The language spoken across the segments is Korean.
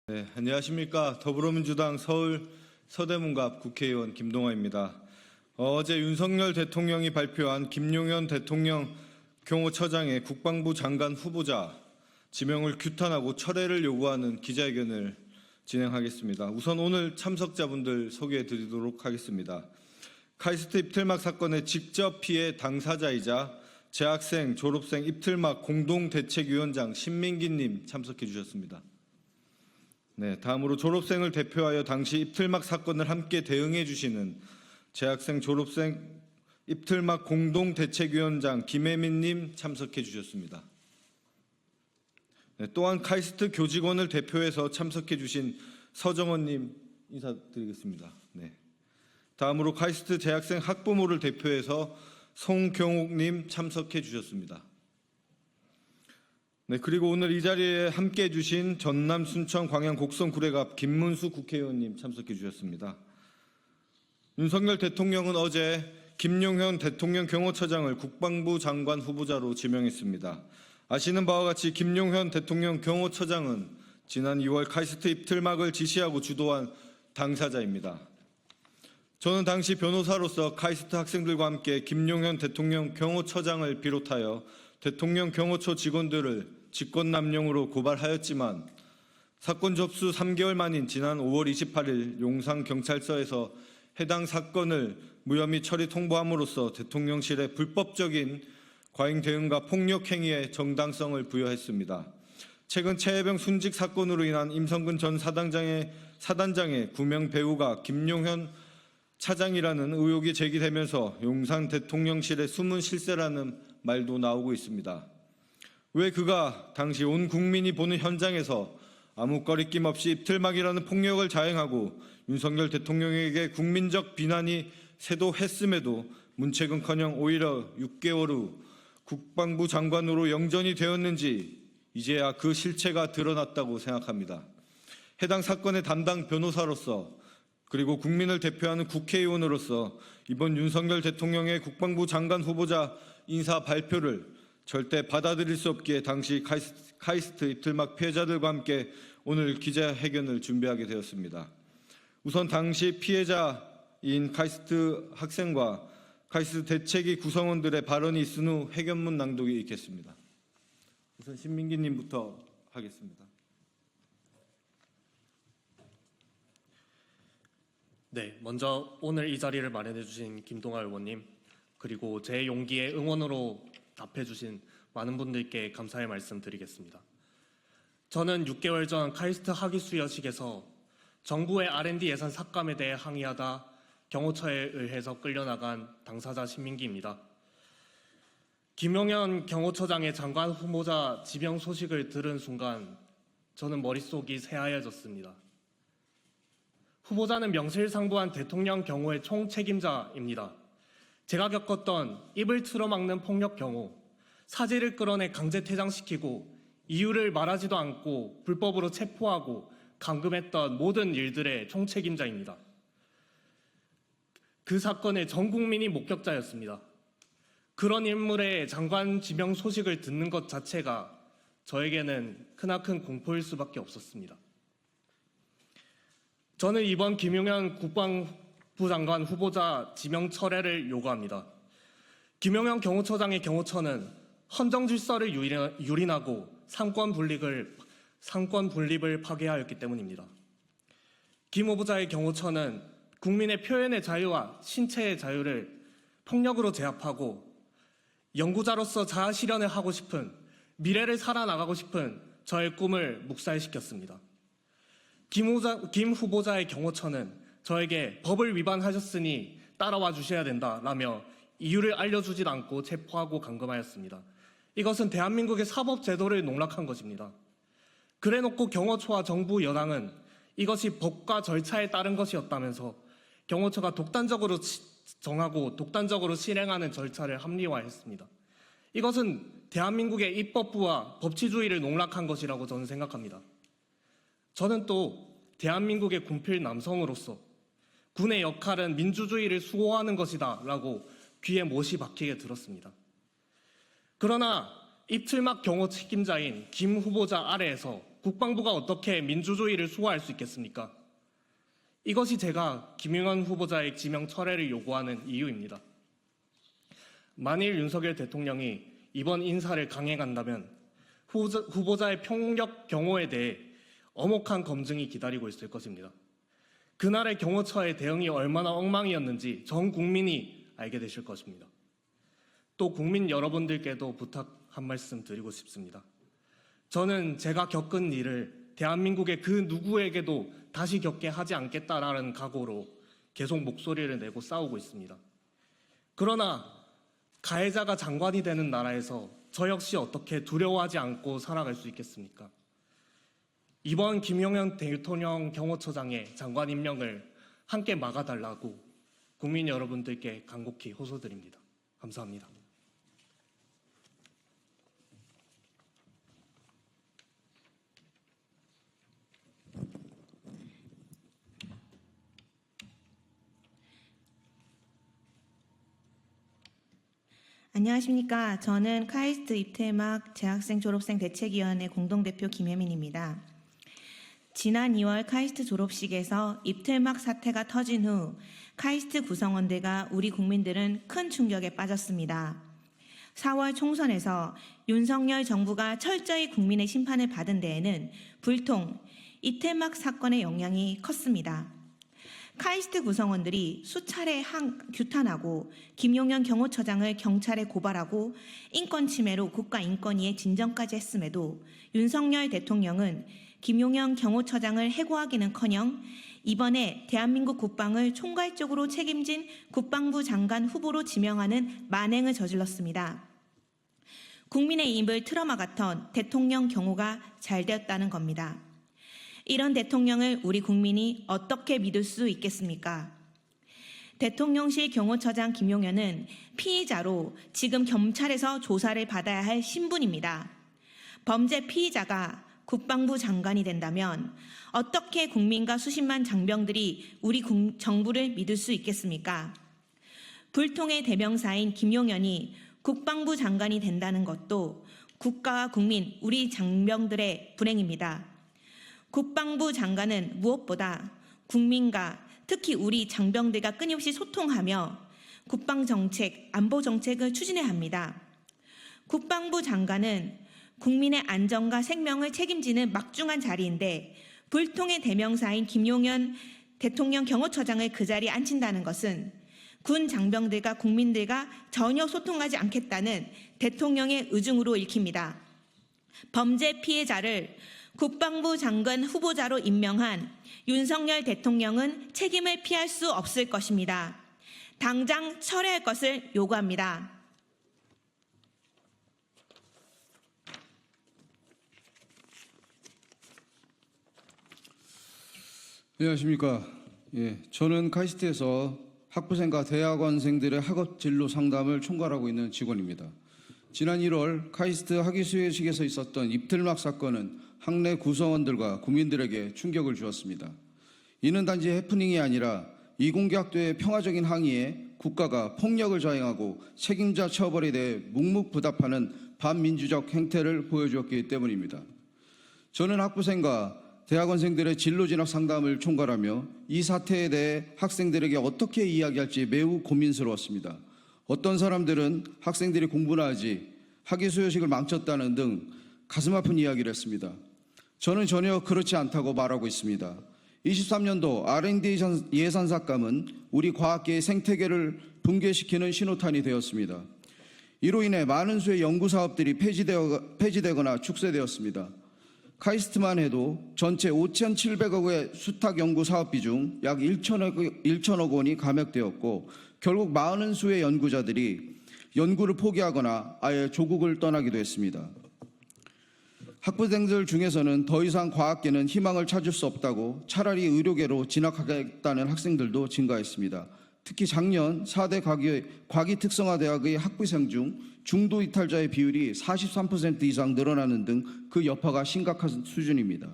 네, 안녕하십니까. 더불어민주당 서울 서대문갑 국회의원 김동화입니다. 어제 윤석열 대통령이 발표한 김용현 대통령 경호처장의 국방부 장관 후보자 지명을 규탄하고 철회를 요구하는 기자회견을 진행하겠습니다. 우선 오늘 참석자분들 소개해 드리도록 하겠습니다. 카이스트 입틀막 사건의 직접 피해 당사자이자 재학생, 졸업생 입틀막 공동대책위원장 신민기님 참석해 주셨습니다. 네, 다음으로 졸업생을 대표하여 당시 입틀막 사건을 함께 대응해 주시는 재학생, 졸업생 입틀막 공동대책위원장 김혜민님 참석해 주셨습니다. 네, 또한 카이스트 교직원을 대표해서 참석해 주신 서정원님 인사드리겠습니다. 네. 다음으로 카이스트 재학생 학부모를 대표해서 송경옥님 참석해 주셨습니다. 네, 그리고 오늘 이 자리에 함께해 주신 전남, 순천, 광양, 곡성, 구례갑 김문수 국회의원님 참석해 주셨습니다. 윤석열 대통령은 어제 김용현 대통령 경호처장을 국방부 장관 후보자로 지명했습니다. 아시는 바와 같이 김용현 대통령 경호처장은 지난 2월 카이스트 입틀막을 지시하고 주도한 당사자입니다. 저는 당시 변호사로서 카이스트 학생들과 함께 김용현 대통령 경호처장을 비롯하여 대통령 경호처 직원들을 직권남용으로 고발하였지만 사건 접수 3개월 만인 지난 5월 28일 용산경찰서에서 해당 사건을 무혐의 처리 통보함으로써 대통령실의 불법적인 과잉 대응과 폭력 행위에 정당성을 부여했습니다. 최근 최혜병 순직 사건으로 인한 임성근 전 사단장의 구명 배우가 김용현 차장이라는 의혹이 제기되면서 용산 대통령실의 숨은 실세라는 말도 나오고 있습니다. 왜 그가 당시 온 국민이 보는 현장에서 아무 거리낌 없이 입틀막이라는 폭력을 자행하고 윤석열 대통령에게 국민적 비난이 쇄도했음에도 문책은커녕 오히려 6개월 후 국방부 장관으로 영전이 되었는지 이제야 그 실체가 드러났다고 생각합니다. 해당 사건의 담당 변호사로서 그리고 국민을 대표하는 국회의원으로서 이번 윤석열 대통령의 국방부 장관 후보자 인사 발표를 절대 받아들일 수 없기에 당시 카이스트 입틀막 피해자들과 함께 오늘 기자회견을 준비하게 되었습니다. 우선 당시 피해자인 카이스트 학생과 카이스트 대책위 구성원들의 발언이 있은 후 회견문 낭독이 있겠습니다. 우선 신민기님부터 하겠습니다. 네, 먼저 오늘 이 자리를 마련해 주신 김동화 의원님, 그리고 제 용기에 응원으로 답해 주신 많은 분들께 감사의 말씀 드리겠습니다. 저는 6개월 전 카이스트 학위 수여식에서 정부의 R&D 예산 삭감에 대해 항의하다 경호처에 의해서 끌려나간 당사자 신민기입니다. 김용현 경호처장의 장관 후보자 지명 소식을 들은 순간 저는 머릿속이 새하얘졌습니다. 후보자는 명실상부한 대통령 경호의 총책임자입니다. 제가 겪었던 입을 틀어막는 폭력 경호, 사지를 끌어내 강제 퇴장시키고 이유를 말하지도 않고 불법으로 체포하고 감금했던 모든 일들의 총책임자입니다. 그 사건의 전 국민이 목격자였습니다. 그런 인물의 장관 지명 소식을 듣는 것 자체가 저에게는 크나큰 공포일 수밖에 없었습니다. 저는 이번 김용현 국방부 장관 후보자 지명 철회를 요구합니다. 김용현 경호처장의 경호처는 헌정 질서를 유린하고 상권 분립을 파괴하였기 때문입니다. 김 후보자의 경호처는 국민의 표현의 자유와 신체의 자유를 폭력으로 제압하고 연구자로서 자아 실현을 하고 싶은, 미래를 살아나가고 싶은 저의 꿈을 묵살시켰습니다. 김 후보자의 경호처는 저에게 법을 위반하셨으니 따라와 주셔야 된다라며 이유를 알려주질 않고 체포하고 감금하였습니다. 이것은 대한민국의 사법제도를 농락한 것입니다. 그래놓고 경호처와 정부 여당은 이것이 법과 절차에 따른 것이었다면서 경호처가 독단적으로 정하고 독단적으로 실행하는 절차를 합리화했습니다. 이것은 대한민국의 입법부와 법치주의를 농락한 것이라고 저는 생각합니다. 저는 또 대한민국의 군필 남성으로서 군의 역할은 민주주의를 수호하는 것이다 라고 귀에 못이 박히게 들었습니다. 그러나 입틀막 경호 책임자인 김 후보자 아래에서 국방부가 어떻게 민주주의를 수호할 수 있겠습니까? 이것이 제가 김용현 후보자의 지명 철회를 요구하는 이유입니다. 만일 윤석열 대통령이 이번 인사를 강행한다면 후보자의 폭력 경호에 대해 엄혹한 검증이 기다리고 있을 것입니다. 그날의 경호처의 대응이 얼마나 엉망이었는지 전 국민이 알게 되실 것입니다. 또 국민 여러분들께도 부탁 한 말씀 드리고 싶습니다. 저는 제가 겪은 일을 대한민국의 그 누구에게도 다시 겪게 하지 않겠다라는 각오로 계속 목소리를 내고 싸우고 있습니다. 그러나 가해자가 장관이 되는 나라에서 저 역시 어떻게 두려워하지 않고 살아갈 수 있겠습니까? 이번 김용현 대통령 경호처장의 장관 임명을 함께 막아달라고 국민 여러분들께 간곡히 호소드립니다. 감사합니다. 안녕하십니까. 저는 카이스트 입퇴막 재학생 졸업생 대책위원회 공동대표 김혜민입니다. 지난 2월 카이스트 졸업식에서 입퇴막 사태가 터진 후 카이스트 구성원들과 우리 국민들은 큰 충격에 빠졌습니다. 4월 총선에서 윤석열 정부가 철저히 국민의 심판을 받은 데에는 불통, 입퇴막 사건의 영향이 컸습니다. 카이스트 구성원들이 수차례 규탄하고 김용현 경호처장을 경찰에 고발하고 인권 침해로 국가인권위에 진정까지 했음에도 윤석열 대통령은 김용현 경호처장을 해고하기는커녕 이번에 대한민국 국방을 총괄적으로 책임진 국방부 장관 후보로 지명하는 만행을 저질렀습니다. 국민의 입을 틀어막았던 대통령 경호가 잘 되었다는 겁니다. 이런 대통령을 우리 국민이 어떻게 믿을 수 있겠습니까? 대통령실 경호처장 김용현은 피의자로 지금 경찰에서 조사를 받아야 할 신분입니다. 범죄 피의자가 국방부 장관이 된다면 어떻게 국민과 수십만 장병들이 우리 정부를 믿을 수 있겠습니까? 불통의 대명사인 김용현이 국방부 장관이 된다는 것도 국가와 국민, 우리 장병들의 불행입니다. 국방부 장관은 무엇보다 국민과 특히 우리 장병들과 끊임없이 소통하며 국방정책, 안보정책을 추진해야 합니다. 국방부 장관은 국민의 안전과 생명을 책임지는 막중한 자리인데 불통의 대명사인 김용현 대통령 경호처장을 그 자리에 앉힌다는 것은 군 장병들과 국민들과 전혀 소통하지 않겠다는 대통령의 의중으로 읽힙니다. 범죄 피해자를 국방부 장관 후보자로 임명한 윤석열 대통령은 책임을 피할 수 없을 것입니다. 당장 철회할 것을 요구합니다. 안녕하십니까. 저는 카이스트에서 학부생과 대학원생들의 학업 진로 상담을 총괄하고 있는 직원입니다. 지난 1월 카이스트 학위 수여식에서 있었던 입틀막 사건은 학내 구성원들과 국민들에게 충격을 주었습니다. 이는 단지 해프닝이 아니라 이공계학도의 평화적인 항의에 국가가 폭력을 자행하고 책임자 처벌에 대해 묵묵부답하는 반민주적 행태를 보여주었기 때문입니다. 저는 학부생과 대학원생들의 진로 진학 상담을 총괄하며 이 사태에 대해 학생들에게 어떻게 이야기할지 매우 고민스러웠습니다. 어떤 사람들은 학생들이 공부나 하지 학위 수여식을 망쳤다는 등 가슴 아픈 이야기를 했습니다. 저는 전혀 그렇지 않다고 말하고 있습니다. 23년도 R&D 예산 삭감은 우리 과학계의 생태계를 붕괴시키는 신호탄이 되었습니다. 이로 인해 많은 수의 연구사업들이 폐지되거나 축소되었습니다. 카이스트만 해도 전체 5,700억의 수탁 연구 사업비 중 약 1천억 원이 감액되었고 결국 많은 수의 연구자들이 연구를 포기하거나 아예 조국을 떠나기도 했습니다. 학부생들 중에서는 더 이상 과학계는 희망을 찾을 수 없다고 차라리 의료계로 진학하겠다는 학생들도 증가했습니다. 특히 작년 4대 과기특성화대학의 학부생 중 중도 이탈자의 비율이 43% 이상 늘어나는 등 그 여파가 심각한 수준입니다.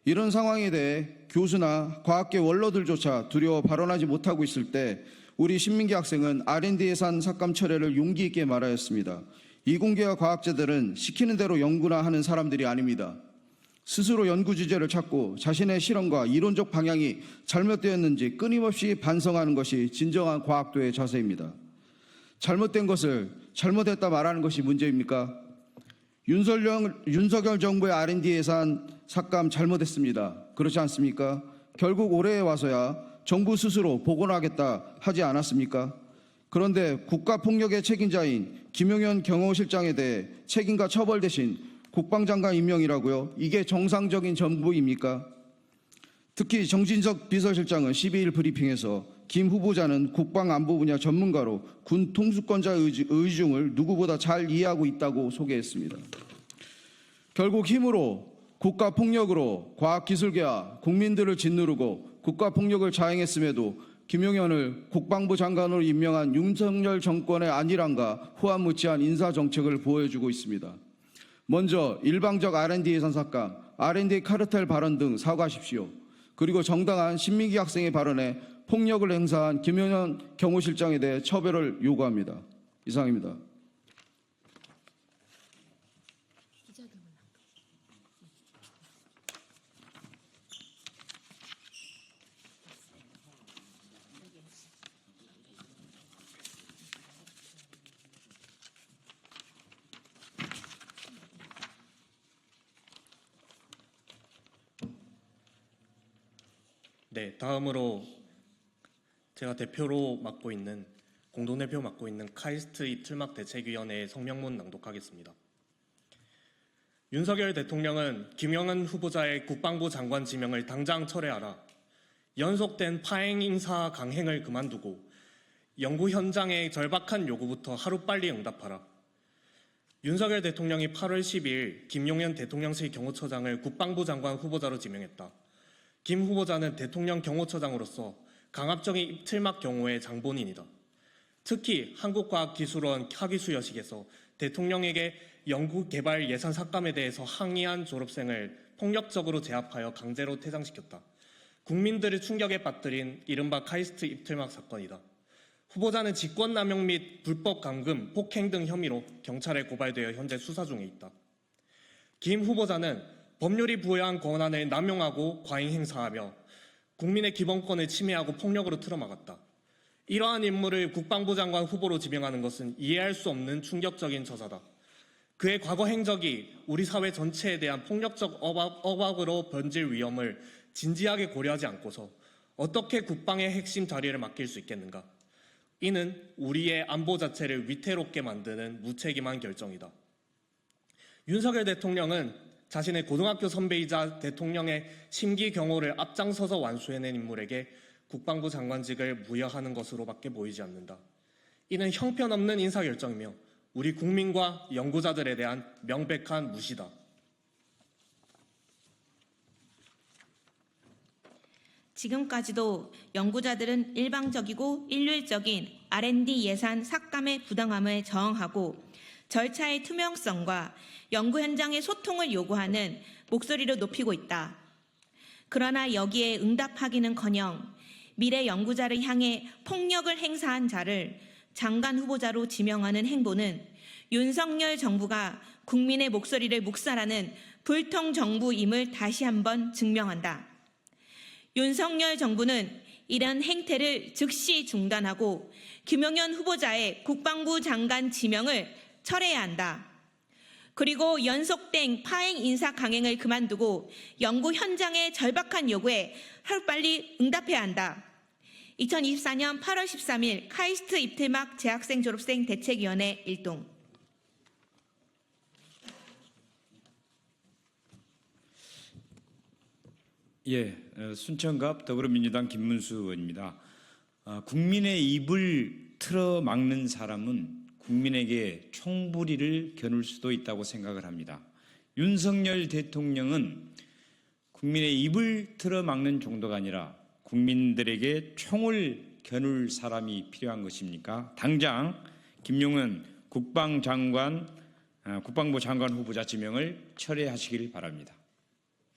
이런 상황에 대해 교수나 과학계 원로들조차 두려워 발언하지 못하고 있을 때 우리 신민기 학생은 R&D 예산 삭감 철회를 용기 있게 말하였습니다. 이공계와 과학자들은 시키는 대로 연구나 하는 사람들이 아닙니다. 스스로 연구 주제를 찾고 자신의 실험과 이론적 방향이 잘못되었는지 끊임없이 반성하는 것이 진정한 과학도의 자세입니다. 잘못된 것을 잘못했다 말하는 것이 문제입니까? 윤석열 정부의 R&D 예산 삭감 잘못했습니다. 그렇지 않습니까? 결국 올해에 와서야 정부 스스로 복원하겠다 하지 않았습니까? 그런데 국가폭력의 책임자인 김용현 경호실장에 대해 책임과 처벌 대신 국방장관 임명이라고요? 이게 정상적인 정부입니까? 특히 정진석 비서실장은 12일 브리핑에서 김 후보자는 국방안보 분야 전문가로 군 통수권자의 의중을 누구보다 잘 이해하고 있다고 소개했습니다. 결국 힘으로, 국가폭력으로 과학기술계와 국민들을 짓누르고 국가폭력을 자행했음에도 김용현을 국방부 장관으로 임명한 윤석열 정권의 안일함과 후한무치한 인사정책을 보여주고 있습니다. 먼저 일방적 R&D 예산 삭감, R&D 카르텔 발언 등 사과하십시오. 그리고 정당한 신민기 학생의 발언에 폭력을 행사한 김용현 경호실장에 대해 처벌을 요구합니다. 이상입니다. 네, 다음으로 제가 공동대표 맡고 있는 카이스트 입틀막 대책위원회의 성명문 낭독하겠습니다. 윤석열 대통령은 김영은 후보자의 국방부 장관 지명을 당장 철회하라. 연속된 파행 인사 강행을 그만두고 연구 현장의 절박한 요구부터 하루빨리 응답하라. 윤석열 대통령이 8월 12일 김용현 대통령실 경호처장을 국방부 장관 후보자로 지명했다. 김 후보자는 대통령 경호처장으로서 강압적인 입틀막 경호의 장본인이다. 특히 한국과학기술원 학위수 여식에서 대통령에게 연구개발 예산 삭감에 대해서 항의한 졸업생을 폭력적으로 제압하여 강제로 퇴장시켰다. 국민들을 충격에 빠뜨린 이른바 카이스트 입틀막 사건이다. 후보자는 직권남용 및 불법 감금, 폭행 등 혐의로 경찰에 고발되어 현재 수사 중에 있다. 김 후보자는 법률이 부여한 권한을 남용하고 과잉 행사하며 국민의 기본권을 침해하고 폭력으로 틀어막았다. 이러한 인물을 국방부 장관 후보로 지명하는 것은 이해할 수 없는 충격적인 처사다. 그의 과거 행적이 우리 사회 전체에 대한 폭력적 억압으로 번질 위험을 진지하게 고려하지 않고서 어떻게 국방의 핵심 자리를 맡길 수 있겠는가? 이는 우리의 안보 자체를 위태롭게 만드는 무책임한 결정이다. 윤석열 대통령은 자신의 고등학교 선배이자 대통령의 심기 경호를 앞장서서 완수해낸 인물에게 국방부 장관직을 부여하는 것으로밖에 보이지 않는다. 이는 형편없는 인사결정이며 우리 국민과 연구자들에 대한 명백한 무시다. 지금까지도 연구자들은 일방적이고 일률적인 R&D 예산 삭감의 부당함에 저항하고 절차의 투명성과 연구 현장의 소통을 요구하는 목소리를 높이고 있다. 그러나 여기에 응답하기는커녕 미래 연구자를 향해 폭력을 행사한 자를 장관 후보자로 지명하는 행보는 윤석열 정부가 국민의 목소리를 묵살하는 불통 정부임을 다시 한번 증명한다. 윤석열 정부는 이런 행태를 즉시 중단하고 김용현 후보자의 국방부 장관 지명을 철회해야 한다. 그리고 연속된 파행 인사 강행을 그만두고 연구 현장의 절박한 요구에 하루빨리 응답해야 한다. 2024년 8월 13일 카이스트 입틀막 재학생 졸업생 대책위원회 일동. 순천갑 더불어민주당 김문수 의원입니다. 국민의 입을 틀어막는 사람은 국민에게 총부리를 겨눌 수도 있다고 생각을 합니다. 윤석열 대통령은 국민의 입을 틀어막는 정도가 아니라 국민들에게 총을 겨눌 사람이 필요한 것입니까? 당장 김용은 국방부 장관 후보자 지명을 철회하시길 바랍니다.